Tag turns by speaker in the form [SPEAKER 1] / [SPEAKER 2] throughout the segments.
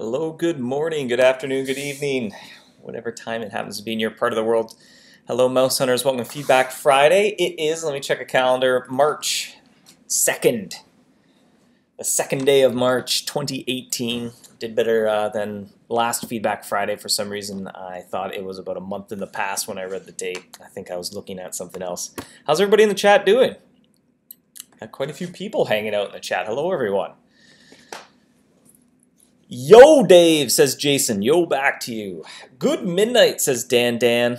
[SPEAKER 1] Hello, good morning, good afternoon, good evening, whatever time it happens to be in your part of the world. Hello, Mouse Hunters. Welcome to Feedback Friday. It is, let me check a calendar, March 2nd. The second day of March 2018. Did better than last Feedback Friday for some reason. I thought it was about a month in the past when I read the date. I think I was looking at something else. How's everybody in the chat doing? Got quite a few people hanging out in the chat. Hello, everyone. Yo, Dave, says Jason. Yo, back to you. Good midnight, says Dan.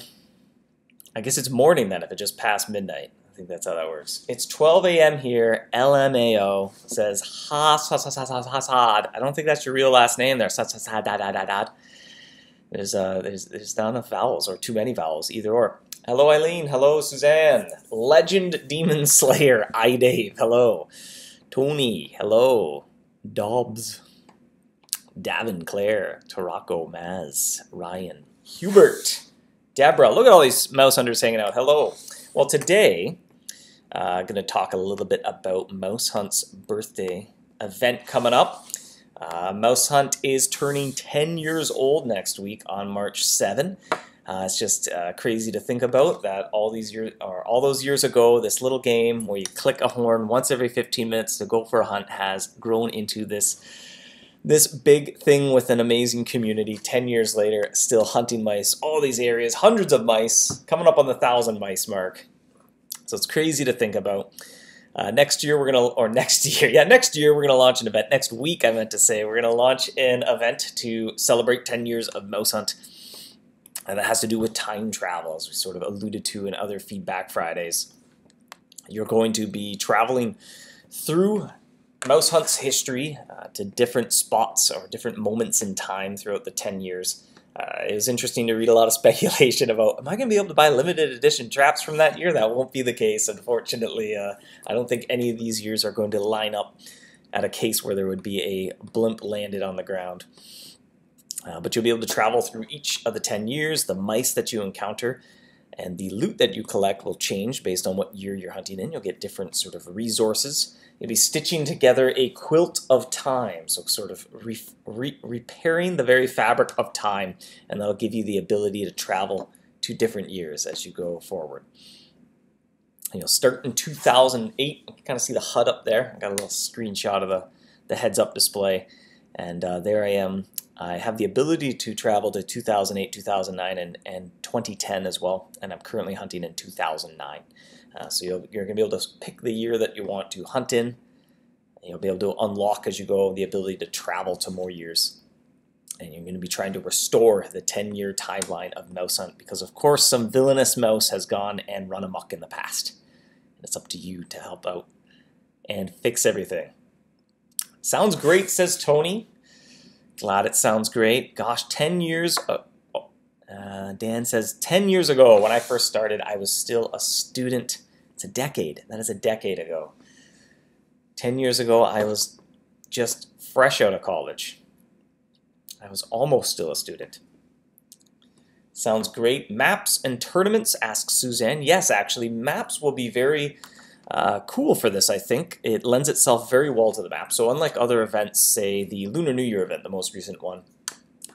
[SPEAKER 1] I guess it's morning then if it just passed midnight. I think that's how that works. It's 12 a.m. here. LMAO says Hassad. I don't think that's your real last name there. There's not enough vowels or too many vowels, either or. Hello, Eileen. Hello, Suzanne. Legend Demon Slayer. Dave. Hello. Tony. Hello. Dobbs. Davin, Claire, Tarako, Maz, Ryan, Hubert, Deborah. Look at all these mouse hunters hanging out. Hello. Well, today I'm going to talk a little bit about MouseHunt's birthday event coming up. MouseHunt is turning 10 years old next week on March 7. It's just crazy to think about that all those years ago, this little game where you click a horn once every 15 minutes to go for a hunt has grown into this big thing with an amazing community. 10 years later, still hunting mice, all these areas, hundreds of mice, coming up on the 1,000 mice mark. So it's crazy to think about. Next year we're gonna launch an event. Next week, I meant to say, we're gonna launch an event to celebrate 10 years of MouseHunt. And that has to do with time travel, as we sort of alluded to in other Feedback Fridays. You're going to be traveling through MouseHunt's history to different spots or different moments in time throughout the 10 years. It was interesting to read a lot of speculation about, am I going to be able to buy limited edition traps from that year? That won't be the case, unfortunately. I don't think any of these years are going to line up at a case where there would be a blimp landed on the ground. But you'll be able to travel through each of the 10 years, the mice that you encounter, and the loot that you collect will change based on what year you're hunting in. You'll get different sort of resources. You'll be stitching together a quilt of time, so sort of repairing the very fabric of time, and that'll give you the ability to travel to different years as you go forward. And you'll start in 2008. You can kind of see the HUD up there. I got a little screenshot of the heads-up display, and there I am. I have the ability to travel to 2008, 2009, and 2010 as well, and I'm currently hunting in 2009. So you're going to be able to pick the year that you want to hunt in, and you'll be able to unlock as you go the ability to travel to more years. And you're going to be trying to restore the 10-year timeline of MouseHunt because, of course, some villainous mouse has gone and run amok in the past. And it's up to you to help out and fix everything. Sounds great, says Tony. Glad it sounds great. Gosh, 10 years. Dan says, 10 years ago when I first started, I was still a student. It's a decade. That is a decade ago. 10 years ago, I was just fresh out of college. I was almost still a student. Sounds great. Maps and tournaments, asks Suzanne. Yes, actually, maps will be very cool for this, I think. It lends itself very well to the map. So unlike other events, say the Lunar New Year event, the most recent one,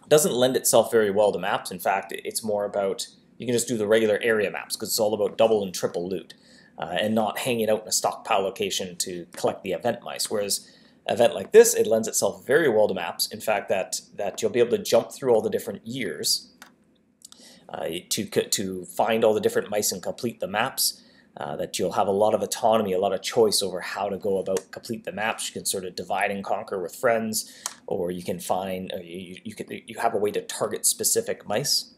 [SPEAKER 1] doesn't lend itself very well to maps. In fact, it's more about, you can just do the regular area maps because it's all about double and triple loot and not hanging out in a stockpile location to collect the event mice. Whereas an event like this, it lends itself very well to maps. In fact, that you'll be able to jump through all the different years to find all the different mice and complete the maps. That you'll have a lot of autonomy, a lot of choice over how to go about complete the maps. You can sort of divide and conquer with friends, or you can find you have a way to target specific mice.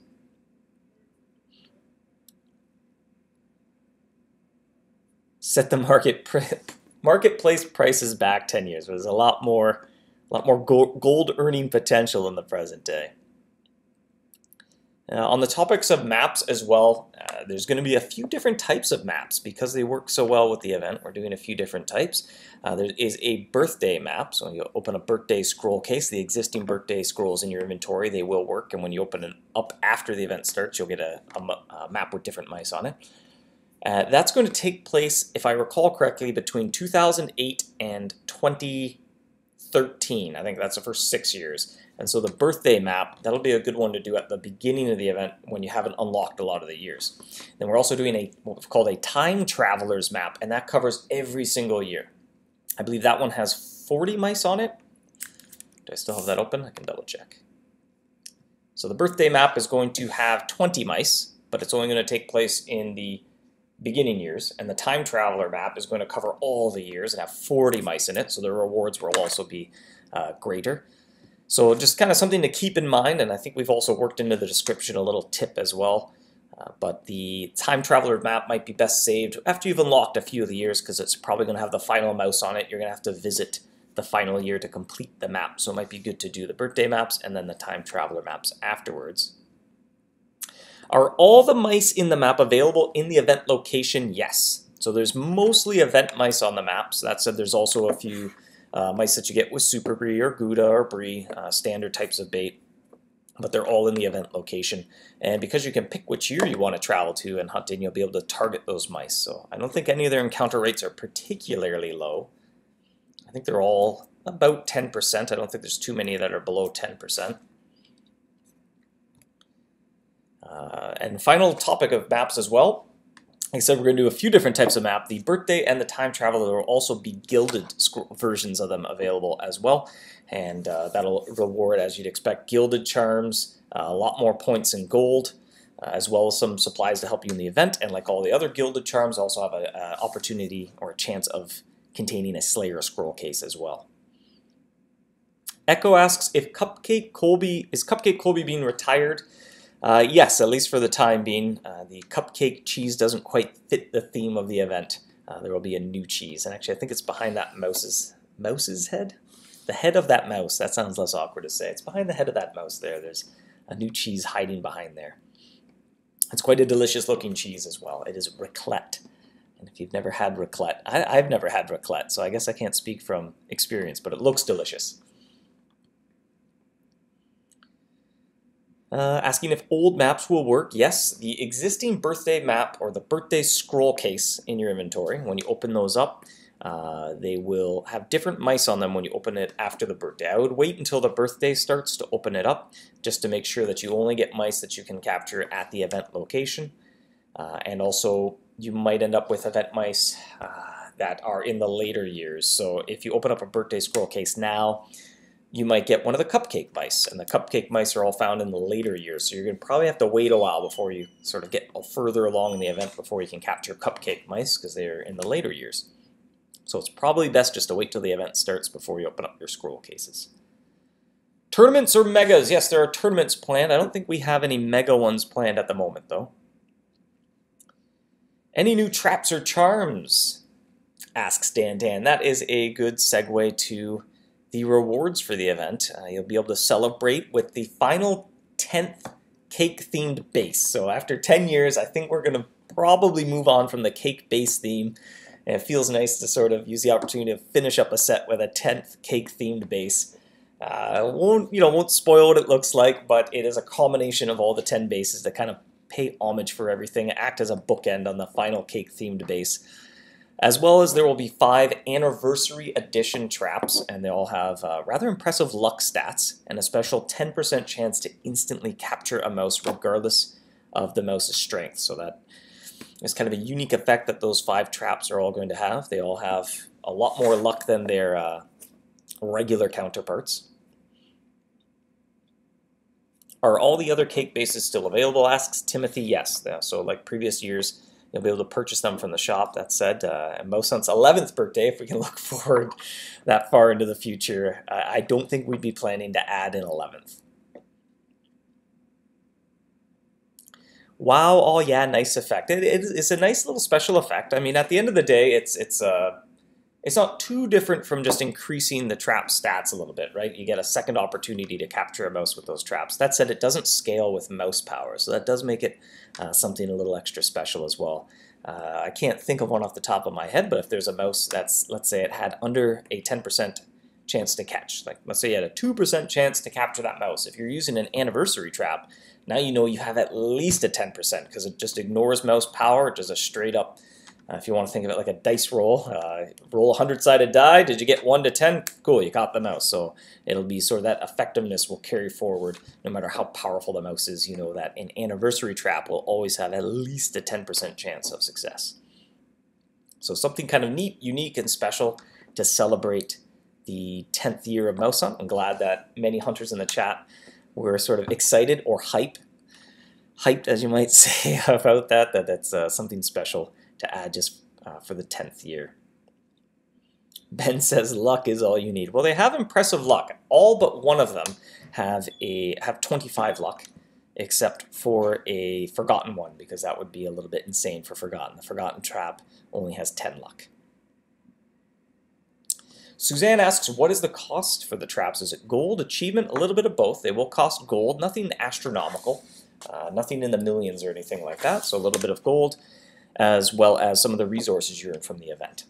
[SPEAKER 1] Set the marketplace prices back 10 years. There's a lot more gold earning potential in the present day. On the topics of maps as well, there's going to be a few different types of maps because they work so well with the event. We're doing a few different types. There is a birthday map, so you open a birthday scroll case. The existing birthday scrolls in your inventory, they will work, and when you open it up after the event starts, you'll get a map with different mice on it. That's going to take place, if I recall correctly, between 2008 and 2013. 13. I think that's the first 6 years. And so the birthday map, that'll be a good one to do at the beginning of the event when you haven't unlocked a lot of the years. Then we're also doing what's called a time travelers map, and that covers every single year. I believe that one has 40 mice on it. Do I still have that open? I can double check. So the birthday map is going to have 20 mice, but it's only going to take place in the beginning years, and the time traveler map is going to cover all the years and have 40 mice in it, so the rewards will also be greater. So just kind of something to keep in mind, and I think we've also worked into the description a little tip as well. But the time traveler map might be best saved after you've unlocked a few of the years, because it's probably going to have the final mouse on it. You're going to have to visit the final year to complete the map, so it might be good to do the birthday maps and then the time traveler maps afterwards. Are all the mice in the map available in the event location? Yes. So there's mostly event mice on the map. So that said, there's also a few mice that you get with Super Brie or Gouda or Brie, standard types of bait, but they're all in the event location. And because you can pick which year you want to travel to and hunt in, you'll be able to target those mice. So I don't think any of their encounter rates are particularly low. I think they're all about 10%. I don't think there's too many that are below 10%. And final topic of maps as well. Like I said, we're going to do a few different types of map. The birthday and the time travel, there will also be gilded versions of them available as well. And that'll reward, as you'd expect, gilded charms, a lot more points in gold, as well as some supplies to help you in the event. And like all the other gilded charms, also have an opportunity or a chance of containing a Slayer scroll case as well. Echo asks, if Cupcake Colby being retired? Yes, at least for the time being. The cupcake cheese doesn't quite fit the theme of the event. There will be a new cheese, and actually I think it's behind that mouse's head? The head of that mouse. That sounds less awkward to say. It's behind the head of that mouse there. There's a new cheese hiding behind there. It's quite a delicious looking cheese as well. It is raclette. And if you've never had raclette, I've never had raclette, so I guess I can't speak from experience, but it looks delicious. Asking if old maps will work. Yes, the existing birthday map or the birthday scroll case in your inventory, when you open those up, they will have different mice on them when you open it after the birthday. I would wait until the birthday starts to open it up, just to make sure that you only get mice that you can capture at the event location. And also, you might end up with event mice that are in the later years. So if you open up a birthday scroll case now, you might get one of the cupcake mice, and the cupcake mice are all found in the later years, so you're going to probably have to wait a while before you sort of get further along in the event before you can capture cupcake mice, because they're in the later years. So it's probably best just to wait till the event starts before you open up your scroll cases. Tournaments or megas? Yes, there are tournaments planned. I don't think we have any mega ones planned at the moment, though. Any new traps or charms? Asks Dan. That is a good segue to the rewards for the event. You'll be able to celebrate with the final 10th cake-themed base. So after 10 years, I think we're going to probably move on from the cake base theme. And it feels nice to sort of use the opportunity to finish up a set with a 10th cake-themed base. Won't spoil what it looks like, but it is a combination of all the 10 bases that kind of pay homage for everything, act as a bookend on the final cake-themed base. As well as there will be 5 anniversary edition traps, and they all have rather impressive luck stats and a special 10% chance to instantly capture a mouse regardless of the mouse's strength. So that is kind of a unique effect that those 5 traps are all going to have. They all have a lot more luck than their regular counterparts. Are all the other cake bases still available? Asks Timothy. Yes. So like previous years, you'll be able to purchase them from the shop. That said, MouseHunt's 11th birthday, if we can look forward that far into the future, I don't think we'd be planning to add an 11th. Wow, oh yeah, nice effect. It's a nice little special effect. I mean, at the end of the day, it's not too different from just increasing the trap stats a little bit, right? You get a second opportunity to capture a mouse with those traps. That said, it doesn't scale with mouse power, so that does make it something a little extra special as well. I can't think of one off the top of my head, but if there's a mouse that's, let's say it had under a 10% chance to catch, like let's say you had a 2% chance to capture that mouse. If you're using an anniversary trap, now you know you have at least a 10% because it just ignores mouse power. It does a straight up If you want to think of it like a dice roll, roll a 100-sided die. Did you get 1 to 10? Cool, you caught the mouse. So it'll be sort of that effectiveness will carry forward no matter how powerful the mouse is. You know that an anniversary trap will always have at least a 10% chance of success. So something kind of neat, unique, and special to celebrate the 10th year of MouseHunt. I'm glad that many hunters in the chat were sort of excited or hyped, as you might say, about that. That's something special to add just for the 10th year. Ben says luck is all you need. Well, they have impressive luck. All but one of them have 25 luck, except for a forgotten one, because that would be a little bit insane for forgotten. The forgotten trap only has 10 luck. Suzanne asks, what is the cost for the traps? Is it gold, achievement, a little bit of both? They will cost gold, nothing astronomical, nothing in the millions or anything like that, so a little bit of gold, as well as some of the resources you earn from the event.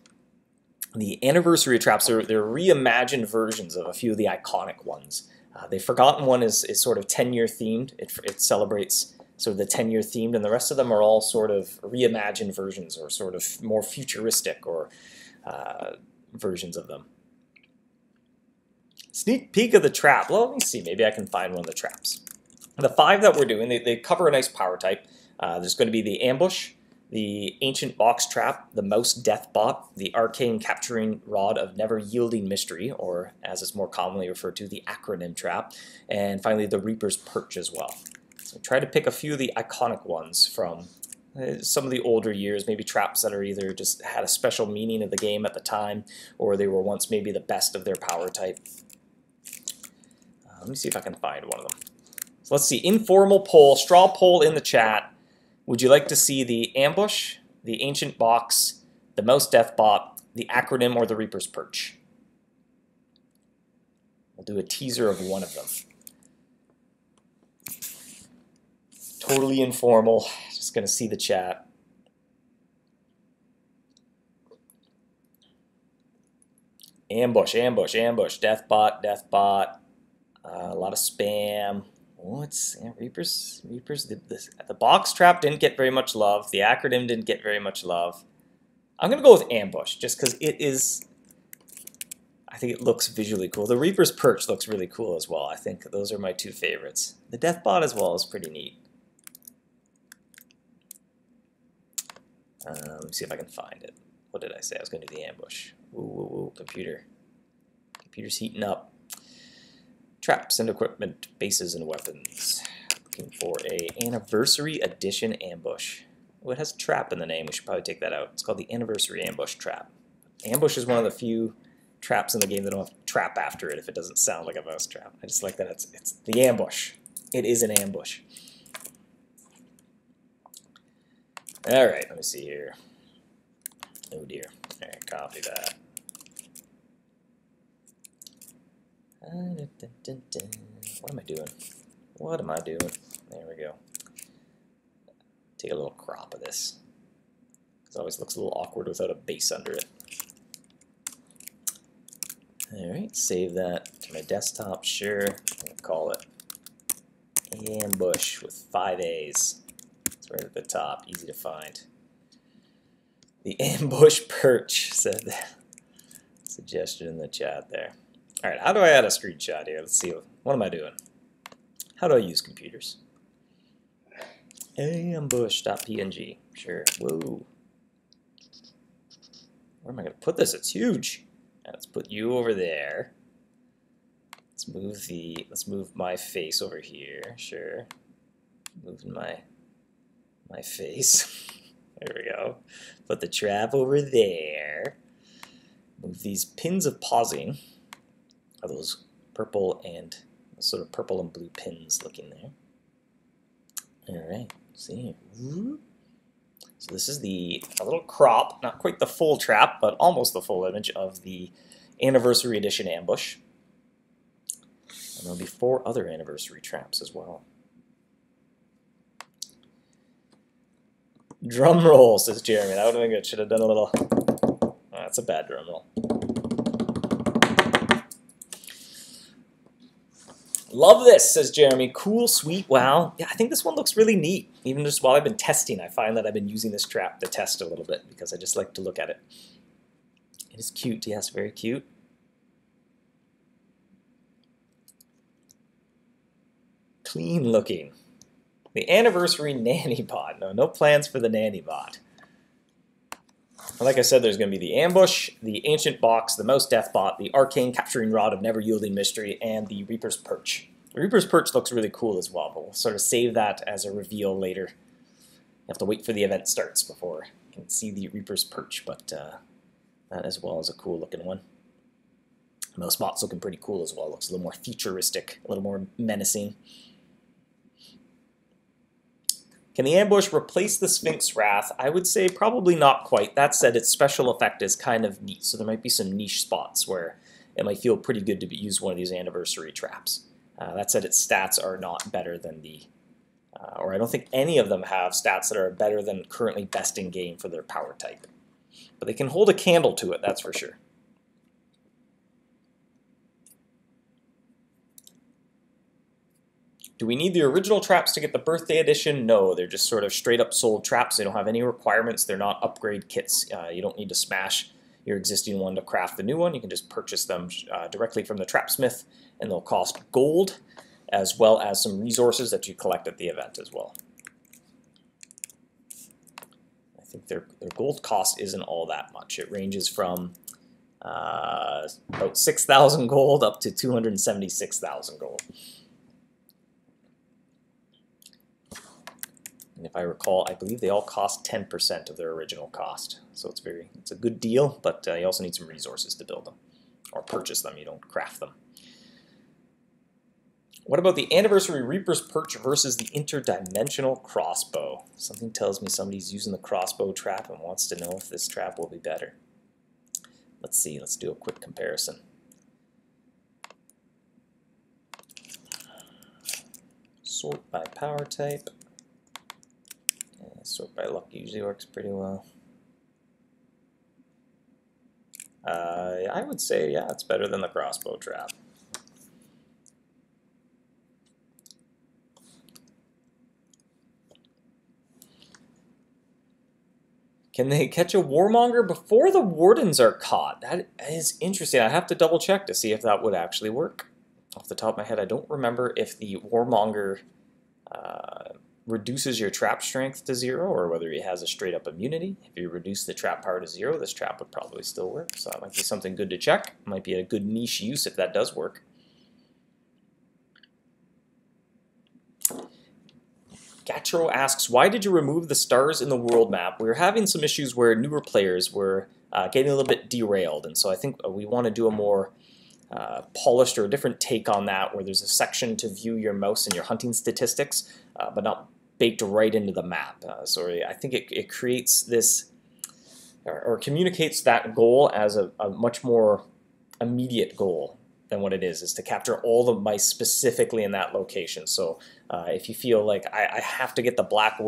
[SPEAKER 1] The anniversary traps are they're reimagined versions of a few of the iconic ones. The forgotten one is sort of 10-year themed. It celebrates sort of the 10-year themed, and the rest of them are all sort of reimagined versions or sort of more futuristic or versions of them. Sneak peek of the trap. Well, let me see. Maybe I can find one of the traps. The 5 that we're doing, they cover a nice power type. There's going to be the ambush, the ancient box trap, the mouse death bot, the arcane capturing rod of never yielding mystery, or as it's more commonly referred to, the acronym trap, and finally the Reaper's perch as well. So try to pick a few of the iconic ones from some of the older years, maybe traps that are either just had a special meaning of the game at the time, or they were once maybe the best of their power type. Let me see if I can find one of them. So let's see, informal poll, straw poll in the chat. Would you like to see the ambush, the ancient box, the mouse death bot, the acronym, or the Reaper's perch? We'll do a teaser of one of them. Totally informal, just going to see the chat. Ambush, ambush, ambush, death bot, a lot of spam. What's Reapers? The box trap didn't get very much love. The acronym didn't get very much love. I'm going to go with ambush just because it is, I think it looks visually cool. The Reaper's perch looks really cool as well. I think those are my 2 favorites. The death bot as well is pretty neat. Let me see if I can find it. What did I say? I was going to do the ambush. Woo, computer. Computer's heating up. Traps and equipment, bases and weapons. Looking for a anniversary edition ambush. Oh, it has trap in the name. We should probably take that out. It's called the anniversary ambush trap. Ambush is one of the few traps in the game that don't have trap after it if it doesn't sound like a mouse trap. I just like that it's the ambush. It is an ambush. All right, let me see here. Oh dear. All right, copy that. What am I doing? What am I doing? There we go. Take a little crop of this. It always looks a little awkward without a base under it. Alright, save that to my desktop, sure. I'll call it Ambush with 5 A's. It's right at the top, easy to find. The Ambush Perch, said the suggestion in the chat there. Alright, how do I add a screenshot here? Let's see, what am I doing? How do I use computers? Ambush.png, sure, whoa. Where am I going to put this? It's huge. Let's put you over there. Let's move my face over here, sure. Moving my face. There we go. Put the trap over there. Move these pins of pausing. Are those purple and sort of purple and blue pins looking there. Alright, see. So this is a little crop, not quite the full trap, but almost the full image of the Anniversary Edition ambush. And there'll be 4 other anniversary traps as well. Drum roll, says Jeremy. I would think I should have done a little. Oh, that's a bad drum roll. Love this, says Jeremy. Cool, sweet, wow. Yeah, I think this one looks really neat. Even just while I've been testing, I find that I've been using this trap to test a little bit because I just like to look at it. It is cute, yes, very cute. Clean looking. The anniversary nanny bot. No plans for the nanny bot. Like I said, there's going to be the ambush, the ancient box, the mouse death bot, the arcane capturing rod of never yielding mystery, and the Reaper's perch. The Reaper's perch looks really cool as well, but we'll sort of save that as a reveal later. You have to wait for the event starts before you can see the Reaper's perch, but that as well is a cool looking one. Mouse bot's looking pretty cool as well. Looks a little more futuristic, a little more menacing. Can the ambush replace the Sphinx Wrath? I would say probably not quite. That said, its special effect is kind of neat, so there might be some niche spots where it might feel pretty good to use one of these anniversary traps. That said, its stats are not better than the, or I don't think any of them have stats that are better than currently best in game for their power type. But they can hold a candle to it, that's for sure. Do we need the original traps to get the birthday edition? No, they're just sort of straight up sold traps. They don't have any requirements. They're not upgrade kits. You don't need to smash your existing one to craft the new one. You can just purchase them directly from the trapsmith, and they'll cost gold, as well as some resources that you collect at the event as well. I think their gold cost isn't all that much. It ranges from about 6,000 gold up to 276,000 gold. And if I recall, I believe they all cost 10% of their original cost. So it's a good deal, but you also need some resources to build them. Or purchase them, you don't craft them. What about the Anniversary Reaper's Perch versus the Interdimensional Crossbow? Something tells me somebody's using the crossbow trap and wants to know if this trap will be better. Let's see, let's do a quick comparison. Sort by power type. Sort by luck usually works pretty well. I would say, yeah, it's better than the crossbow trap. Can they catch a warmonger before the wardens are caught? That is interesting. I have to double check to see if that would actually work. Off the top of my head, I don't remember if the warmonger reduces your trap strength to 0 or whether he has a straight up immunity. If you reduce the trap power to 0, this trap would probably still work. So that might be something good to check. It might be a good niche use if that does work. Gatro asks, why did you remove the stars in the world map? We were having some issues where newer players were getting a little bit derailed, and so I think we want to do a more polished or a different take on that, where there's a section to view your mouse and your hunting statistics, but not baked right into the map. So I think it creates this, or communicates that goal as a much more immediate goal than what it is to capture all the mice specifically in that location. So if you feel like I have to get the Black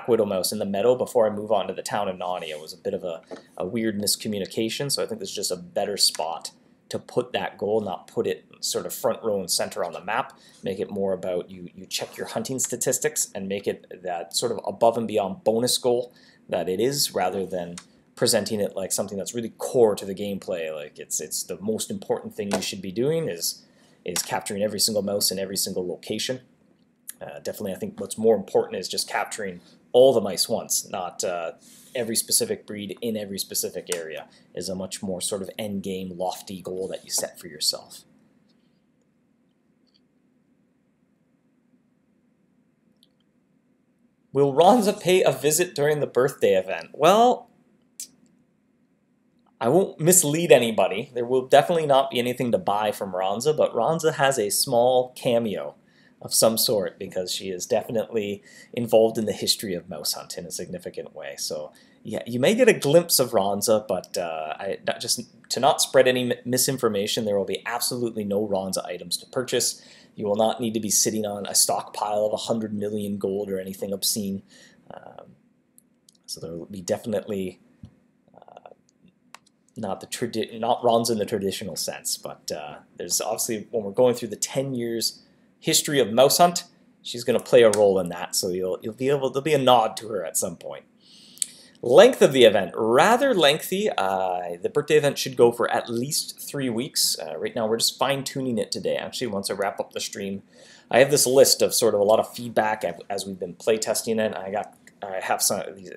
[SPEAKER 1] Widow mouse in the meadow before I move on to the town of Narnia, it was a bit of a weird miscommunication, so I think there's just a better spot to put that goal, not put it sort of front row and center on the map. Make it more about you check your hunting statistics and make it that sort of above and beyond bonus goal that it is, rather than presenting it like something that's really core to the gameplay. Like it's the most important thing you should be doing is capturing every single mouse in every single location. Definitely, I think what's more important is just capturing all the mice once, not every specific breed in every specific area. Is a much more sort of end game, lofty goal that you set for yourself. Will Ronza pay a visit during the birthday event? Well, I won't mislead anybody. There will definitely not be anything to buy from Ronza, but Ronza has a small cameo of some sort because she is definitely involved in the history of MouseHunt in a significant way. So yeah, you may get a glimpse of Ronza, but just to not spread any misinformation, there will be absolutely no Ronza items to purchase. You will not need to be sitting on a stockpile of 100 million gold or anything obscene. So there will be definitely not Ronza in the traditional sense, but there's obviously, when we're going through the 10 years history of MouseHunt, she's going to play a role in that, so you'll be able, there'll be a nod to her at some point. Length of the event, rather lengthy. The birthday event should go for at least 3 weeks. Right now we're just fine-tuning it today. Actually, once I wrap up the stream, I have this list of sort of a lot of feedback as we've been playtesting it. I have some of these,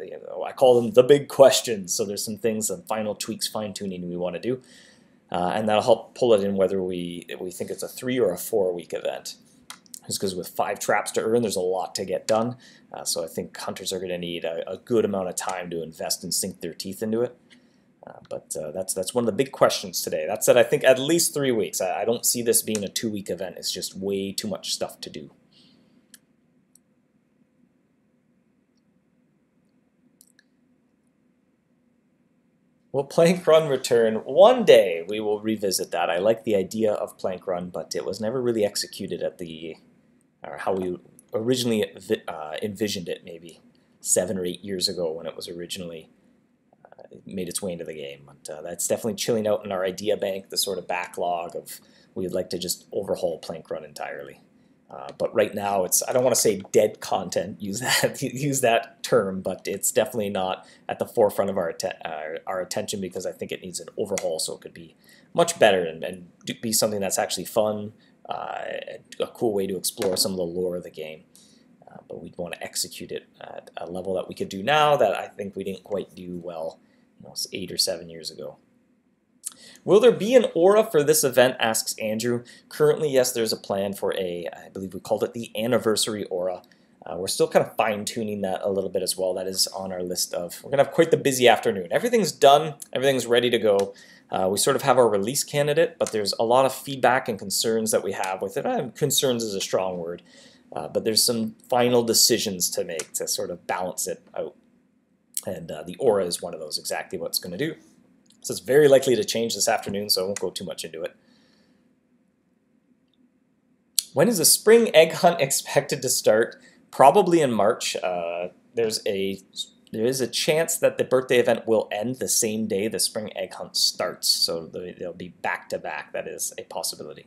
[SPEAKER 1] I call them the big questions. So there's some things, some final tweaks, fine-tuning we want to do. And that'll help pull it in whether we think it's a 3 or a 4 week event. Just because with 5 traps to earn, there's a lot to get done. So I think hunters are going to need a good amount of time to invest and sink their teeth into it. But that's one of the big questions today. That said, I think at least 3 weeks. I don't see this being a 2-week event. It's just way too much stuff to do. Will Plank Run return? One day we will revisit that. I like the idea of Plank Run, but it was never really executed at or how we originally envisioned it, maybe 7 or 8 years ago when it was originally made its way into the game. But that's definitely chilling out in our idea bank, the sort of backlog of we'd like to just overhaul Plank Run entirely. But right now, I don't want to say dead content, use that term, but it's definitely not at the forefront of our attention because I think it needs an overhaul so it could be much better and be something that's actually fun, a cool way to explore some of the lore of the game. But we'd want to execute it at a level that we could do now that I think we didn't quite do well, 8 or 7 years ago. Will there be an aura for this event, asks Andrew. Currently, yes, there's a plan for I believe we called it the anniversary aura. We're still kind of fine-tuning that a little bit as well. That is on our list of, we're going to have quite the busy afternoon. Everything's done, everything's ready to go. We sort of have our release candidate, but there's a lot of feedback and concerns that we have with it. Concerns is a strong word, but there's some final decisions to make to sort of balance it out. And the aura is one of those, exactly what it's going to do. So it's very likely to change this afternoon, so I won't go too much into it. When is the spring egg hunt expected to start? Probably in March. There is a chance that the birthday event will end the same day the spring egg hunt starts, so they'll be back-to-back. That is a possibility.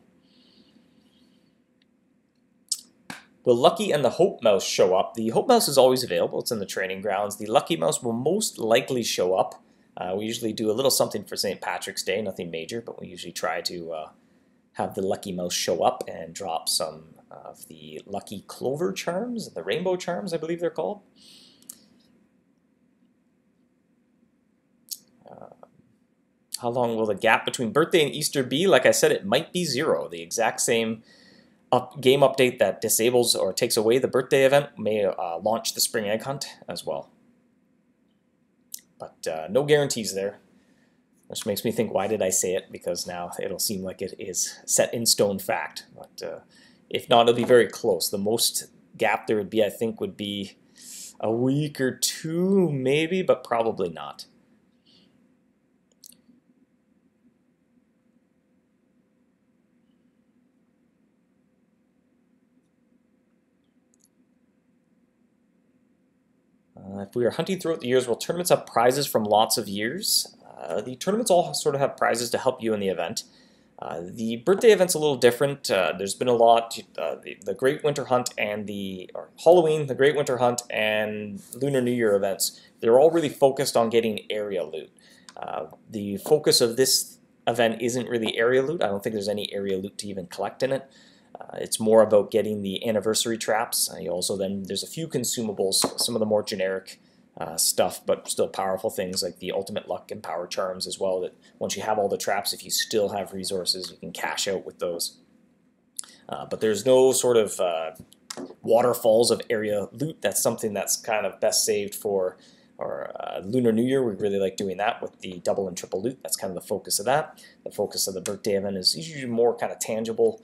[SPEAKER 1] Will Lucky and the Hope Mouse show up? The Hope Mouse is always available. It's in the training grounds. The Lucky Mouse will most likely show up. We usually do a little something for St. Patrick's Day, nothing major, but we usually try to have the Lucky Mouse show up and drop some of the Lucky Clover Charms, the Rainbow Charms, I believe they're called. How long will the gap between birthday and Easter be? Like I said, it might be 0. The exact same game update that disables or takes away the birthday event may launch the spring egg hunt as well. But no guarantees there, which makes me think, why did I say it? Because now it'll seem like it is set in stone fact. But if not, it'll be very close. The most gap there would be, I think, would be a week or 2, maybe, but probably not. If we are hunting throughout the years, will tournaments have prizes from lots of years? The tournaments all sort of have prizes to help you in the event. The birthday event's a little different. There's been a lot, the Great Winter Hunt and Halloween, the Great Winter Hunt, and Lunar New Year events, they're all really focused on getting area loot. The focus of this event isn't really area loot. I don't think there's any area loot to even collect in it. It's more about getting the anniversary traps. There's a few consumables, some of the more generic stuff, but still powerful things like the Ultimate Luck and Power Charms as well, that once you have all the traps, if you still have resources, you can cash out with those. But there's no sort of waterfalls of area loot. That's something that's kind of best saved for Lunar New Year. We really like doing that with the double and triple loot. That's kind of the focus of that. The focus of the birthday event is usually more kind of tangible.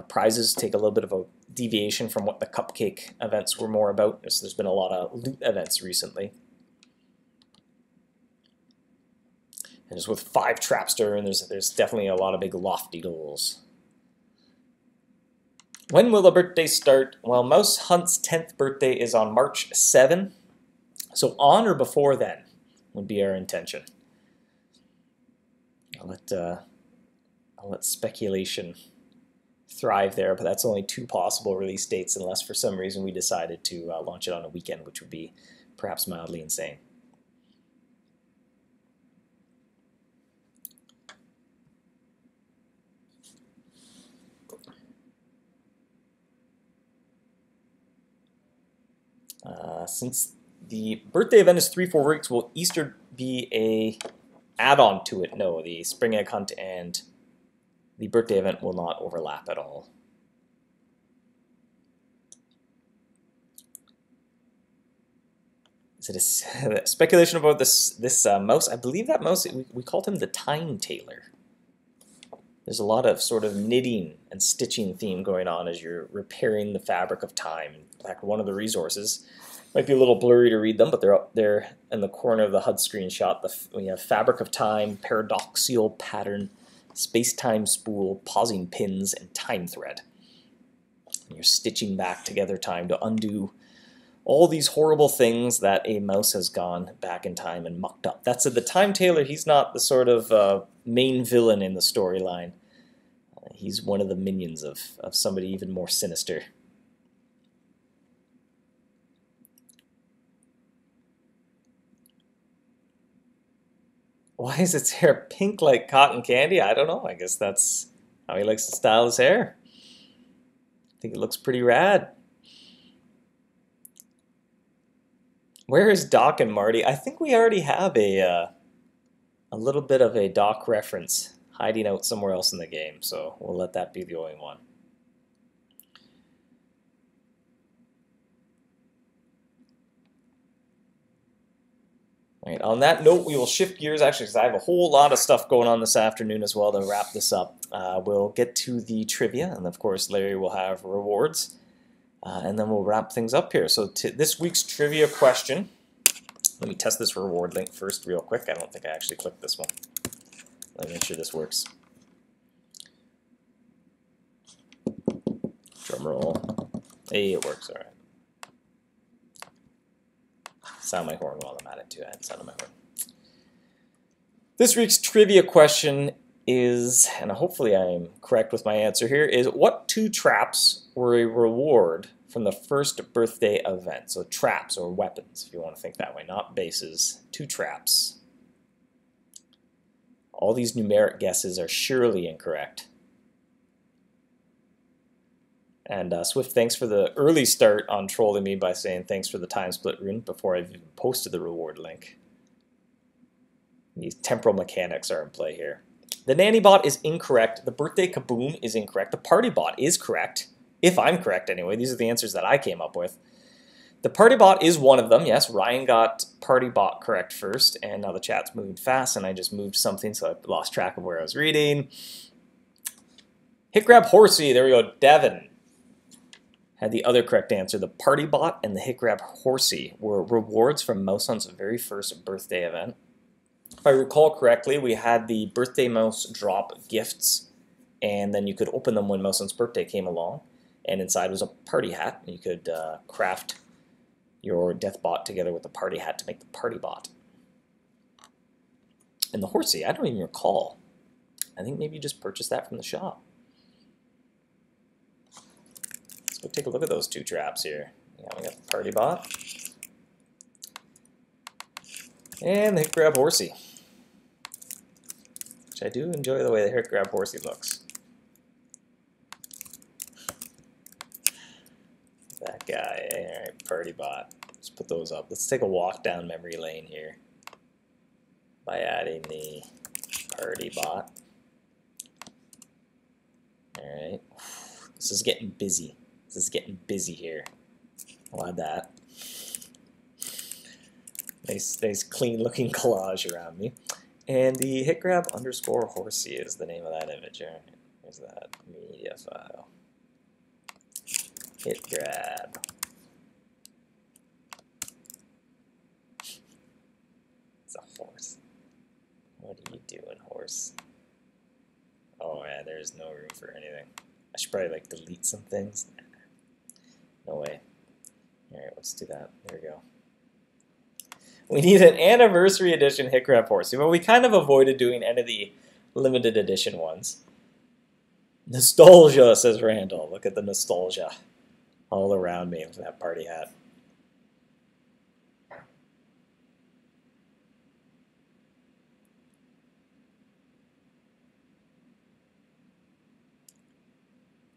[SPEAKER 1] Prizes take a little bit of a deviation from what the cupcake events were more about. There's been a lot of loot events recently. And just with 5 traps to earn, there's definitely a lot of big lofty goals. When will the birthday start? Well, MouseHunt's 10th birthday is on March 7. So on or before then would be our intention. I'll let speculation thrive there, but that's only 2 possible release dates unless for some reason we decided to launch it on a weekend, which would be perhaps mildly insane. Since the birthday event is 3-4 weeks, will Easter be a add-on to it? No, the spring egg hunt and the birthday event will not overlap at all. Is it a speculation about this mouse? I believe that mouse, we called him the Time Tailor. There's a lot of sort of knitting and stitching theme going on as you're repairing the fabric of time. In fact, one of the resources might be a little blurry to read them, but they're up there in the corner of the HUD screenshot. We have fabric of time, paradoxical pattern, space-time spool, pausing pins, and time thread. And you're stitching back together time to undo all these horrible things that a mouse has gone back in time and mucked up. That said, the Time Tailor, he's not the sort of main villain in the storyline. He's one of the minions of somebody even more sinister. Why is its hair pink like cotton candy? I don't know. I guess that's how he likes to style his hair. I think it looks pretty rad. Where is Doc and Marty? I think we already have a little bit of a Doc reference hiding out somewhere else in the game, so we'll let that be the only one. All right, on that note, we will shift gears, actually, because I have a whole lot of stuff going on this afternoon as well to wrap this up. We'll get to the trivia, and of course, Larry will have rewards, and then we'll wrap things up here. So this week's trivia question, let me test this reward link first real quick. I don't think I actually clicked this one. Let me make sure this works. Drum roll. Hey, it works, all right. Sound my horn while I'm at it too. I had sound my horn. This week's trivia question is, and hopefully I'm correct with my answer here, is what 2 traps were a reward from the first birthday event? So traps or weapons, if you want to think that way, not bases. 2 traps. All these numeric guesses are surely incorrect. And Swift, thanks for the early start on trolling me by saying thanks for the time split rune before I've even posted the reward link. These temporal mechanics are in play here. The nanny bot is incorrect. The birthday kaboom is incorrect. The party bot is correct. If I'm correct anyway. These are the answers that I came up with. The party bot is one of them. Yes, Ryan got party bot correct first, and now the chat's moving fast, and I just moved something, so I lost track of where I was reading. Hit grab horsey. There we go. Devin had the other correct answer. The party bot and the hit grab horsey were rewards from MouseHunt's very first birthday event. If I recall correctly, we had the birthday mouse drop gifts, and then you could open them when MouseHunt's birthday came along, and inside was a party hat. You could craft your death bot together with the party hat to make the party bot. And the horsey, I don't even recall. I think maybe you just purchased that from the shop. Let's go take a look at those 2 traps here. Yeah, we got the party bot. And the hit grab horsey. Which I do enjoy the way the hit grab horsey looks. That guy, alright, party bot. Let's put those up. Let's take a walk down memory lane here by adding the party bot. Alright, this is getting busy. This is getting busy here. I'll add that. Nice clean looking collage around me. And the hit grab underscore horsey is the name of that image. Alright, here's that media file. Hit grab. It's a horse. What are you doing, horse? Oh man, there's no room for anything. I should probably like delete some things. No way. Alright, let's do that. There we go. We need an anniversary edition hit grab horsey, but we kind of avoided doing any of the limited edition ones. Nostalgia, says Randall. Look at the nostalgia all around me with that party hat.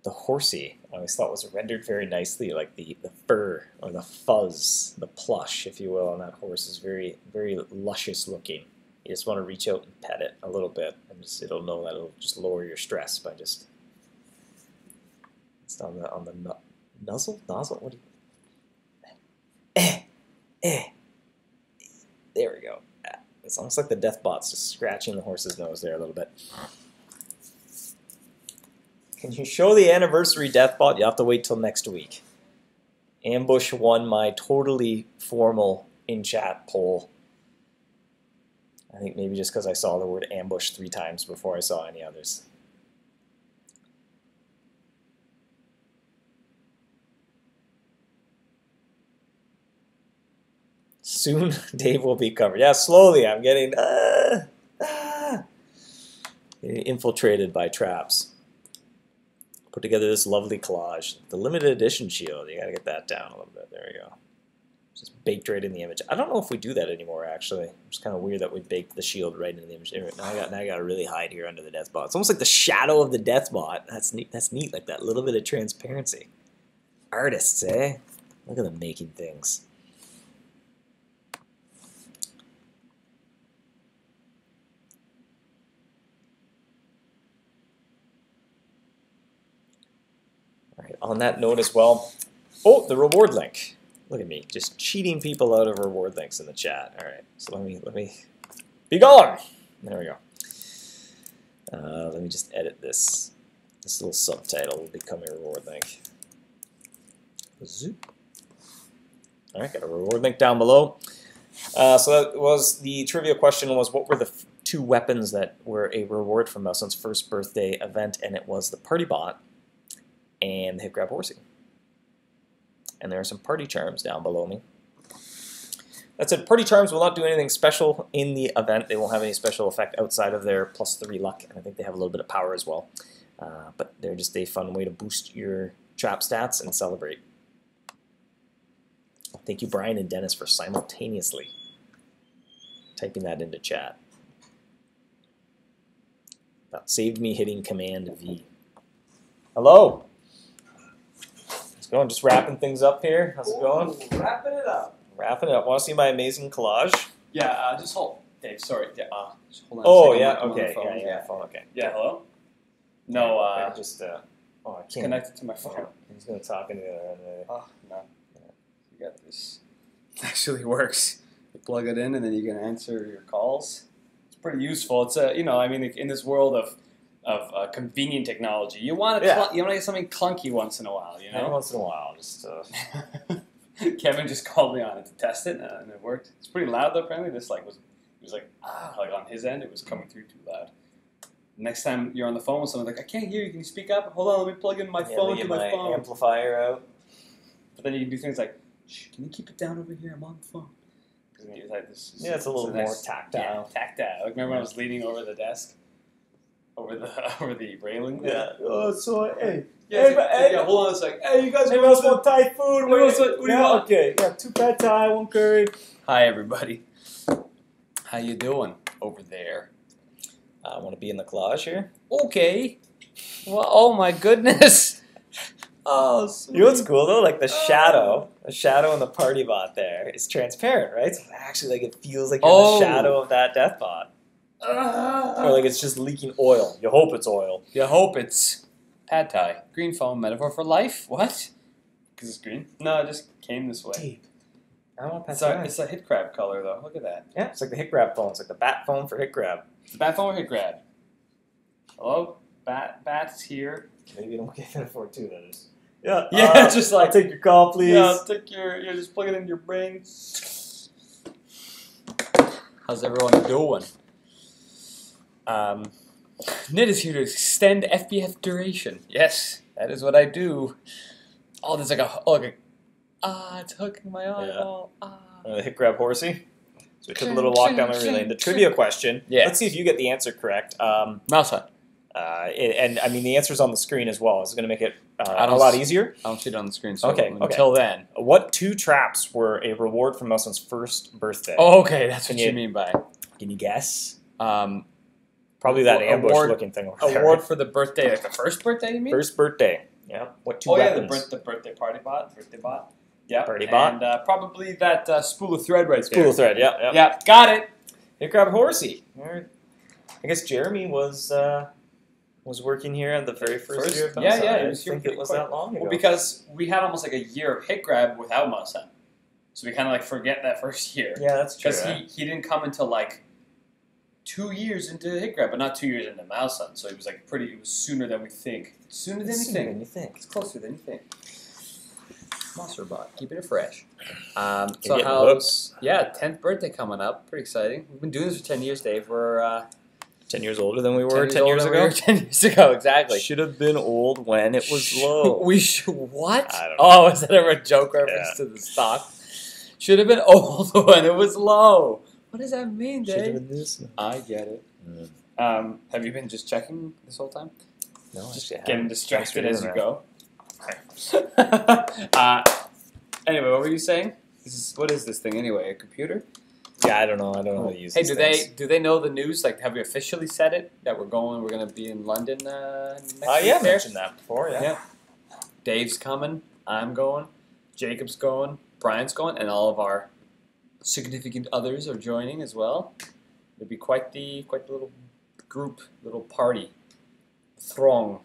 [SPEAKER 1] The horsey, I always thought was rendered very nicely, like the fur or the fuzz, the plush, if you will, on that horse is very, very luscious looking. You just want to reach out and pet it a little bit, and it'll know that it'll just lower your stress by just. It's on the nozzle. What do you? There we go. It's almost like the Deathbot's just scratching the horse's nose there a little bit. Can you show the anniversary Deathbot? You have to wait till next week. Ambush won my totally formal in-chat poll. I think maybe just because I saw the word ambush 3 times before I saw any others. Soon Dave will be covered. Yeah, slowly I'm getting infiltrated by traps. Put together this lovely collage. The limited edition shield, you gotta get that down a little bit. There we go. Just baked right in the image. I don't know if we do that anymore, actually. It's kind of weird that we baked the shield right in the image. Now I got to really hide here under the Deathbot. It's almost like the shadow of the Deathbot. That's neat. That's neat, like that little bit of transparency. Artists, eh? Look at them making things. All right, on that note as well, oh, the reward link. Look at me, just cheating people out of reward links in the chat. All right, so let me be gone. There we go. Let me just edit this. This little subtitle will become a reward link. Zoop. All right, got a reward link down below. So that was the trivia question was, what were the 2 weapons that were a reward from MouseHunt's first birthday event? And it was the Party Bot and the Hit Grab Horsey. And there are some party charms down below me. That said, party charms will not do anything special in the event. They won't have any special effect outside of their +3 luck, and I think they have a little bit of power as well. But they're just a fun way to boost your trap stats and celebrate. Thank you, Brian and Dennis, for simultaneously typing that into chat. That saved me hitting Command V. Hello. How's it going? Just wrapping things up here. How's it going?
[SPEAKER 2] Wrapping it up.
[SPEAKER 1] Wrapping it up. Want to see my amazing collage?
[SPEAKER 2] Yeah, just hold. Dave, sorry. Yeah, just hold on
[SPEAKER 1] Oh,
[SPEAKER 2] a second.
[SPEAKER 1] yeah,
[SPEAKER 2] I'm on the
[SPEAKER 1] okay.
[SPEAKER 2] phone.
[SPEAKER 1] Yeah, phone, okay.
[SPEAKER 2] Yeah, hello? No,
[SPEAKER 1] I just, oh, I
[SPEAKER 2] it's
[SPEAKER 1] can't.
[SPEAKER 2] connected to my phone.
[SPEAKER 1] He's going to talk into the other end.
[SPEAKER 2] Oh, no. You got this. It actually works. You plug it in and then you can answer your calls. It's pretty useful. It's a, I mean, in this world of convenient technology, you want to get something clunky once in a while, you know?
[SPEAKER 1] Every once in a while, just...
[SPEAKER 2] Kevin just called me on it to test it, and it worked. It's pretty loud though. Apparently, this he was like on his end, it was coming through too loud. Next time you're on the phone with someone, like, I can't hear you. Can you speak up? Hold on, let me plug in my phone to my phone.
[SPEAKER 1] Amplifier out.
[SPEAKER 2] But then you can do things like, shh, can you keep it down over here? I'm on the phone. It's like this,
[SPEAKER 1] it's a little more tactile.
[SPEAKER 2] Yeah, tactile. Like, remember when I was leaning over the desk, over the railing?
[SPEAKER 1] Yeah. Oh, so hey.
[SPEAKER 2] Yeah, hold on a second. Hey, you guys
[SPEAKER 1] want Thai food?
[SPEAKER 2] What do you want?
[SPEAKER 1] Okay, yeah, 2 pad Thai, 1 curry.
[SPEAKER 2] Hi, everybody. How you doing over there?
[SPEAKER 1] I want to be in the collage here.
[SPEAKER 2] Okay. Well, oh my goodness. Oh, sweet.
[SPEAKER 1] You know what's cool though? Like the shadow in the Party Bot there is transparent, right? So actually, like, it feels like you're in the shadow of that Deathbot. Or like it's just leaking oil. You hope it's oil.
[SPEAKER 2] You hope it's pad Thai. Green foam metaphor for life? What? Because it's green? No, it just came this way.
[SPEAKER 1] Deep. I want pad Thai.
[SPEAKER 2] It's a hit grab color though. Look at that.
[SPEAKER 1] Yeah, it's like the hit grab phone. It's like the bat phone for hit grab.
[SPEAKER 2] It's the bat phone or hit grab? Hello? Bat's here.
[SPEAKER 1] Maybe you don't get it for 2, that is. Yeah.
[SPEAKER 2] Yeah, just like,
[SPEAKER 1] I'll take your call, please.
[SPEAKER 2] Yeah, I'll take just plug it in your brain. How's everyone doing? Nid is here to extend FBF duration. Yes, that is what I do. Oh, there's like it's hooking my eyeball.
[SPEAKER 1] The hit grab horsey. So we took a little walk down memory lane. The trivia question.
[SPEAKER 2] Yeah.
[SPEAKER 1] Let's see if you get the answer correct.
[SPEAKER 2] MouseHunt.
[SPEAKER 1] And I mean, the answer's on the screen as well. Is it going to make it
[SPEAKER 2] I
[SPEAKER 1] a
[SPEAKER 2] don't
[SPEAKER 1] lot
[SPEAKER 2] s-
[SPEAKER 1] easier?
[SPEAKER 2] I don't see it on the screen. So
[SPEAKER 1] Okay,
[SPEAKER 2] until then.
[SPEAKER 1] What 2 traps were a reward from MouseHunt's first birthday?
[SPEAKER 2] Oh, okay, that's what
[SPEAKER 1] Can
[SPEAKER 2] you
[SPEAKER 1] you-
[SPEAKER 2] mean by.
[SPEAKER 1] Can you guess?
[SPEAKER 2] Probably
[SPEAKER 1] Probably that ambush-looking thing over there.
[SPEAKER 2] Award for the birthday, like the first birthday, you mean?
[SPEAKER 1] First birthday. Yeah. What 2
[SPEAKER 2] Oh yeah,
[SPEAKER 1] weapons?
[SPEAKER 2] the birthday party bot, birthday bot. Yeah,
[SPEAKER 1] Party bot.
[SPEAKER 2] and probably that spool of thread right there.
[SPEAKER 1] Spool thread. Yeah.
[SPEAKER 2] Yeah, got it.
[SPEAKER 1] Hey, grab horsey. I guess Jeremy was working here on the very first year of
[SPEAKER 2] Yeah,
[SPEAKER 1] MouseHunt.
[SPEAKER 2] yeah,
[SPEAKER 1] I
[SPEAKER 2] he
[SPEAKER 1] didn't
[SPEAKER 2] was here
[SPEAKER 1] think it
[SPEAKER 2] pretty
[SPEAKER 1] was
[SPEAKER 2] quick.
[SPEAKER 1] that long ago.
[SPEAKER 2] Well, because we had almost like a year of hit grab without MouseHunt, so we kind of like forget that first year.
[SPEAKER 1] Yeah, that's true.
[SPEAKER 2] Because he didn't come until like 2 years into hit grab, but not 2 years into MouseHunt. So it was like it was sooner than we think. Sooner than you think. It's closer than you think. Monster bot, keeping it fresh. So
[SPEAKER 1] getting
[SPEAKER 2] how's 10th birthday coming up? Pretty exciting. We've been doing this for 10 years, Dave. We're
[SPEAKER 1] 10 years older than we were 10
[SPEAKER 2] older
[SPEAKER 1] years
[SPEAKER 2] than we
[SPEAKER 1] ago.
[SPEAKER 2] were 10 years ago, exactly.
[SPEAKER 1] Should have been old when it was low.
[SPEAKER 2] What?
[SPEAKER 1] I don't know.
[SPEAKER 2] Oh, is that ever a joke reference to the stock? Should have been old when it was low. What does that mean,
[SPEAKER 1] Should have
[SPEAKER 2] Dave?
[SPEAKER 1] been this.
[SPEAKER 2] I get it.
[SPEAKER 1] Mm.
[SPEAKER 2] Have you been just checking this whole time?
[SPEAKER 1] No,
[SPEAKER 2] Just
[SPEAKER 1] actually, I
[SPEAKER 2] getting
[SPEAKER 1] haven't.
[SPEAKER 2] distracted
[SPEAKER 1] Thanks
[SPEAKER 2] as
[SPEAKER 1] for
[SPEAKER 2] you
[SPEAKER 1] doing
[SPEAKER 2] go. Anyway, what were you saying? What is this thing anyway? A computer?
[SPEAKER 1] Yeah, I don't know. I don't know how to use
[SPEAKER 2] Hey,
[SPEAKER 1] these
[SPEAKER 2] do
[SPEAKER 1] things.
[SPEAKER 2] they know the news? Like, have we officially said it that we're gonna be in London next week?
[SPEAKER 1] Yeah, I
[SPEAKER 2] there?
[SPEAKER 1] mentioned that before. Yeah.
[SPEAKER 2] Dave's coming. I'm going. Jacob's going. Brian's going, and all of our significant others are joining as well. It'll be quite the little group, little party, throng.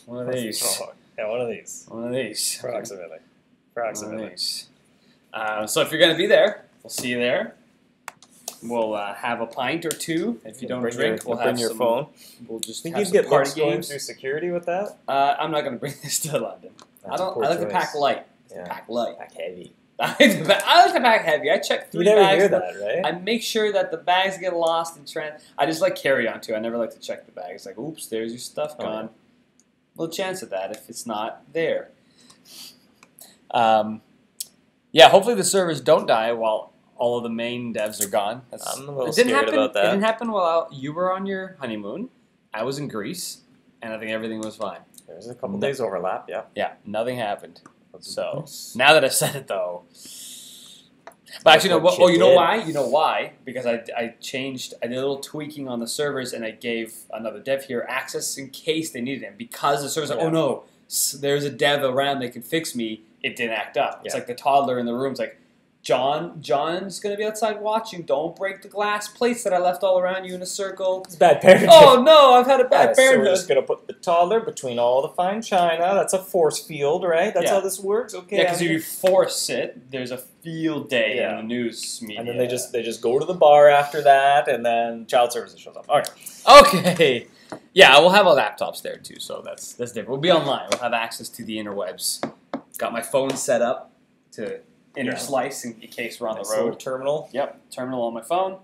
[SPEAKER 2] One of these.
[SPEAKER 1] Oh, yeah, one of these.
[SPEAKER 2] One of these.
[SPEAKER 1] Approximately.
[SPEAKER 2] One
[SPEAKER 1] Approximately.
[SPEAKER 2] of these. So if you're going to be there, we'll see you there. We'll have a pint or two. If you don't
[SPEAKER 1] Bring
[SPEAKER 2] drink,
[SPEAKER 1] your,
[SPEAKER 2] we'll
[SPEAKER 1] bring
[SPEAKER 2] have
[SPEAKER 1] your
[SPEAKER 2] some.
[SPEAKER 1] phone.
[SPEAKER 2] We'll just
[SPEAKER 1] Think
[SPEAKER 2] have
[SPEAKER 1] you'd
[SPEAKER 2] some
[SPEAKER 1] get
[SPEAKER 2] party
[SPEAKER 1] looks going
[SPEAKER 2] games.
[SPEAKER 1] through security with that?
[SPEAKER 2] I'm not going to bring this to London.
[SPEAKER 1] That's a poor
[SPEAKER 2] I like to
[SPEAKER 1] choice.
[SPEAKER 2] pack light.
[SPEAKER 1] Yeah.
[SPEAKER 2] Pack light.
[SPEAKER 1] Pack heavy.
[SPEAKER 2] I like to pack heavy. I check 3
[SPEAKER 1] You never
[SPEAKER 2] bags.
[SPEAKER 1] hear that, right?
[SPEAKER 2] I make sure that the bags get lost in trend. I just like carry on too. I never like to check the bag. It's like, oops, there's your stuff
[SPEAKER 1] Oh,
[SPEAKER 2] gone. Little chance of that if it's not there. Yeah, hopefully the servers don't die while all of the main devs are gone.
[SPEAKER 1] I'm a little
[SPEAKER 2] It didn't
[SPEAKER 1] scared
[SPEAKER 2] happen,
[SPEAKER 1] about that.
[SPEAKER 2] It didn't happen while you were on your honeymoon. I was in Greece, and I think everything was fine.
[SPEAKER 1] There's a couple days overlap, yeah.
[SPEAKER 2] Yeah, nothing happened. So now that I've said it, though. But actually, no.
[SPEAKER 1] what
[SPEAKER 2] Oh,
[SPEAKER 1] you
[SPEAKER 2] you know
[SPEAKER 1] did.
[SPEAKER 2] why? You know why? Because I did a little tweaking on the servers, and I gave another dev here access in case they needed him. Because the server's like,
[SPEAKER 1] Yeah.
[SPEAKER 2] oh no, there's a dev around that can fix me. It didn't act up. It's
[SPEAKER 1] Yeah.
[SPEAKER 2] like the toddler in the room's like, John's gonna be outside watching. Don't break the glass plates that I left all around you in a circle.
[SPEAKER 1] It's bad parenting.
[SPEAKER 2] Oh no, I've had a
[SPEAKER 1] Yeah,
[SPEAKER 2] bad
[SPEAKER 1] so we're
[SPEAKER 2] parenthood.
[SPEAKER 1] just going to put the toddler between all the fine china. That's a force field, right? That's
[SPEAKER 2] Yeah.
[SPEAKER 1] how this works? Okay.
[SPEAKER 2] Yeah, because
[SPEAKER 1] I'm
[SPEAKER 2] if you force it, there's a field day
[SPEAKER 1] Yeah.
[SPEAKER 2] in the news media.
[SPEAKER 1] And then they just go to the bar after that, and then child services shows up. All right.
[SPEAKER 2] Okay. Yeah, we'll have our laptops there too, so that's different. We'll be online. We'll have access to the interwebs. Got my phone set up to interslice in case we're on
[SPEAKER 1] Nice
[SPEAKER 2] the road.
[SPEAKER 1] little terminal.
[SPEAKER 2] Yep, terminal on my phone,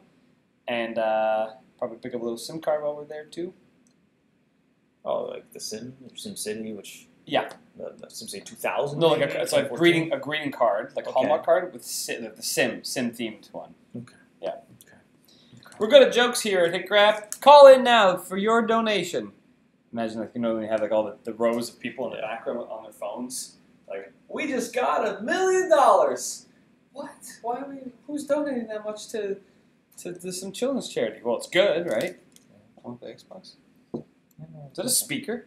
[SPEAKER 2] and probably pick up a little SIM card while we're there too.
[SPEAKER 1] Oh, like the Sim City, which
[SPEAKER 2] Yeah.
[SPEAKER 1] the SimCity 2000.
[SPEAKER 2] No, like
[SPEAKER 1] maybe?
[SPEAKER 2] it's like a
[SPEAKER 1] 2014?
[SPEAKER 2] greeting card, like a
[SPEAKER 1] Okay.
[SPEAKER 2] Hallmark card with the sim themed one.
[SPEAKER 1] Okay.
[SPEAKER 2] Yeah.
[SPEAKER 1] Okay.
[SPEAKER 2] We're good at jokes here at Hit Grab. Call in now for your donation. Imagine, like, when you have like all the rows of people in the background on their phones. Like, we just got $1 million. What? Why are we? Who's donating that much to some children's charity? Well, it's good, right? On the Xbox. Is that a speaker?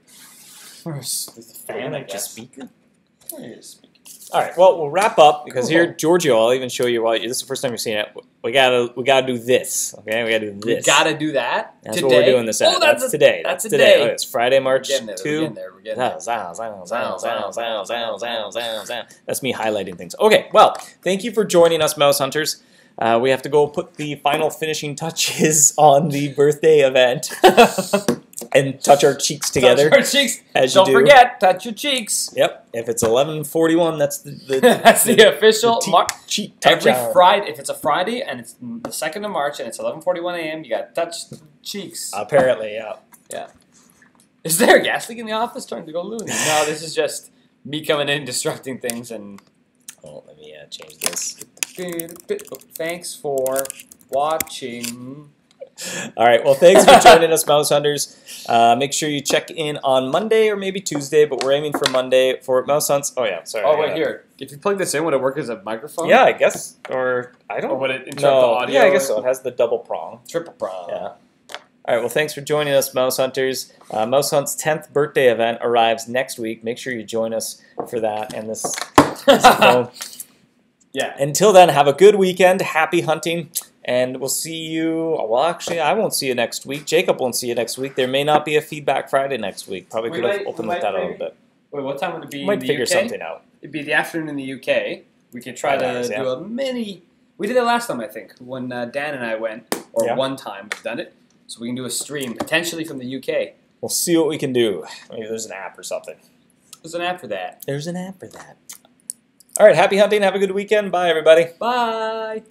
[SPEAKER 2] Or is it a fan? I
[SPEAKER 1] Just
[SPEAKER 2] guess.
[SPEAKER 1] speaker.
[SPEAKER 2] Oh, it is a speaker.
[SPEAKER 1] All right. Well, we'll wrap up because
[SPEAKER 2] Cool.
[SPEAKER 1] here, Giorgio, I'll even show you why. This is the first time you've seen it. We gotta do this. Okay, we gotta do
[SPEAKER 2] We
[SPEAKER 1] this.
[SPEAKER 2] gotta do that.
[SPEAKER 1] That's
[SPEAKER 2] today.
[SPEAKER 1] what we're doing this at.
[SPEAKER 2] Oh,
[SPEAKER 1] that's today.
[SPEAKER 2] That's
[SPEAKER 1] That's today.
[SPEAKER 2] today.
[SPEAKER 1] Oh, it's Friday, March
[SPEAKER 2] We're getting there.
[SPEAKER 1] 2.
[SPEAKER 2] We're getting there. We're getting there.
[SPEAKER 1] That's me highlighting things. Okay, well, thank you for joining us, Mouse Hunters. We have to go put the final finishing touches on the birthday event and touch our cheeks together.
[SPEAKER 2] Touch our cheeks.
[SPEAKER 1] As you
[SPEAKER 2] Don't
[SPEAKER 1] do.
[SPEAKER 2] forget, touch your cheeks.
[SPEAKER 1] Yep. If it's 11:41, that's the
[SPEAKER 2] That's the official
[SPEAKER 1] the cheek touch
[SPEAKER 2] every
[SPEAKER 1] hour.
[SPEAKER 2] Friday. If it's a Friday and it's the 2nd of March and it's 11:41 a.m., you got to touch the cheeks.
[SPEAKER 1] Apparently, yeah.
[SPEAKER 2] Is there a gas leak in the office trying to go loony? No, this is just me coming in, disrupting things, and
[SPEAKER 1] Oh, let me change this.
[SPEAKER 2] thanks for watching.
[SPEAKER 1] All right. Well, thanks for joining us, Mouse Hunters. Make sure you check in on Monday or maybe Tuesday, but we're aiming for Monday for Mouse Hunts. Oh, yeah. Sorry.
[SPEAKER 2] Oh, wait, here. If you plug this in, would it work as a microphone?
[SPEAKER 1] Yeah, I guess. Or I don't
[SPEAKER 2] Or would it interrupt
[SPEAKER 1] no.
[SPEAKER 2] the audio?
[SPEAKER 1] Yeah, I guess so. It has the double prong.
[SPEAKER 2] Triple prong.
[SPEAKER 1] Yeah. All right. Well, thanks for joining us, Mouse Hunters. Mouse Hunt's 10th birthday event arrives next week. Make sure you join us for that. And this phone.
[SPEAKER 2] Yeah.
[SPEAKER 1] Until then, have a good weekend. Happy hunting. And we'll see you. Well, actually, I won't see you next week. Jacob won't see you next week. There may not be a Feedback Friday next week. Probably could have opened with that a little bit.
[SPEAKER 2] Wait, what time would it be
[SPEAKER 1] Might
[SPEAKER 2] in the
[SPEAKER 1] figure
[SPEAKER 2] UK?
[SPEAKER 1] something out.
[SPEAKER 2] It'd be the afternoon in the UK. We could try to do a mini. We did it last time, I think, when Dan and I went, or one time we've done it. So we can do a stream, potentially from the UK.
[SPEAKER 1] We'll see what we can do. Maybe there's an app or something.
[SPEAKER 2] There's an app for that.
[SPEAKER 1] There's an app for that. All right, happy hunting. Have a good weekend. Bye, everybody.
[SPEAKER 2] Bye.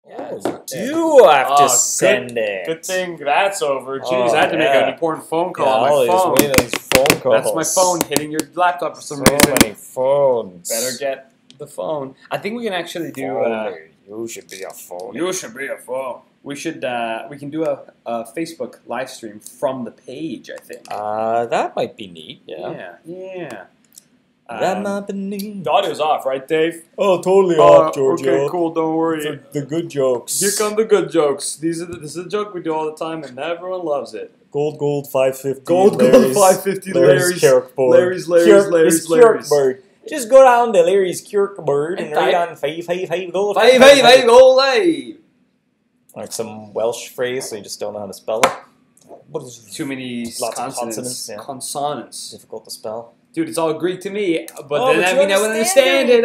[SPEAKER 1] Yeah, you have to send it.
[SPEAKER 2] Good thing that's over. Jeez, I had to make an important phone call on my phone.
[SPEAKER 1] These phone calls.
[SPEAKER 2] That's my phone hitting your laptop for some reason.
[SPEAKER 1] So many phones.
[SPEAKER 2] Better get the phone. I think we can actually do.
[SPEAKER 1] You should be a phone.
[SPEAKER 2] You should be a phone. We should. We can do a Facebook live stream from the page. I think.
[SPEAKER 1] That might be neat. Yeah.
[SPEAKER 2] Yeah.
[SPEAKER 1] That might be neat.
[SPEAKER 2] The audio's off, right, Dave?
[SPEAKER 1] Oh, totally off, Giorgio.
[SPEAKER 2] Okay, cool. Don't worry.
[SPEAKER 1] For the good jokes.
[SPEAKER 2] Here come the good jokes. This is a joke we do all the time, and everyone loves it.
[SPEAKER 1] Gold 550.
[SPEAKER 2] Gold 550. Larry's
[SPEAKER 1] Kirkboard.
[SPEAKER 2] Larry's.
[SPEAKER 1] Kirkboard. Just go down to Larry's Kirkboard and write on 555 gold.
[SPEAKER 2] 555 gold live.
[SPEAKER 1] Like some Welsh phrase, so you just don't know how to spell it. What is
[SPEAKER 2] Too many
[SPEAKER 1] lots of
[SPEAKER 2] consonants.
[SPEAKER 1] Yeah.
[SPEAKER 2] Consonants.
[SPEAKER 1] Difficult to spell.
[SPEAKER 2] Dude, it's all Greek to me, but
[SPEAKER 1] Oh,
[SPEAKER 2] then
[SPEAKER 1] but
[SPEAKER 2] I
[SPEAKER 1] you
[SPEAKER 2] mean I wouldn't understand it.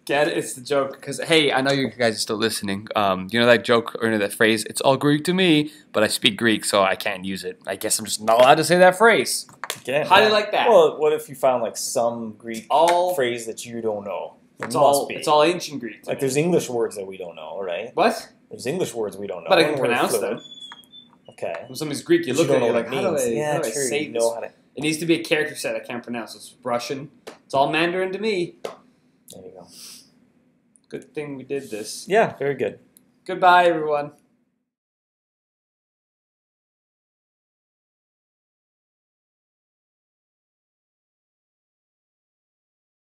[SPEAKER 2] Get it? It's the joke. Because, hey, I know you guys are still listening. You know that joke or that phrase, it's all Greek to me, but I speak Greek, so I can't use it. I guess I'm just not allowed to say that phrase.
[SPEAKER 1] Again,
[SPEAKER 2] How do you like that?
[SPEAKER 1] Well, what if you found like some Greek phrase that you don't know?
[SPEAKER 2] It's all ancient Greek.
[SPEAKER 1] Like there's English words that we don't know, right?
[SPEAKER 2] What?
[SPEAKER 1] There's English words we don't know.
[SPEAKER 2] But I can pronounce them.
[SPEAKER 1] Okay.
[SPEAKER 2] When something's Greek, you look at it, you're like, how do I say this?
[SPEAKER 1] How to...
[SPEAKER 2] It needs to be a character set I can't pronounce. It's Russian. It's all Mandarin to me.
[SPEAKER 1] There you go.
[SPEAKER 2] Good thing we did this.
[SPEAKER 1] Yeah, very good.
[SPEAKER 2] Goodbye, everyone.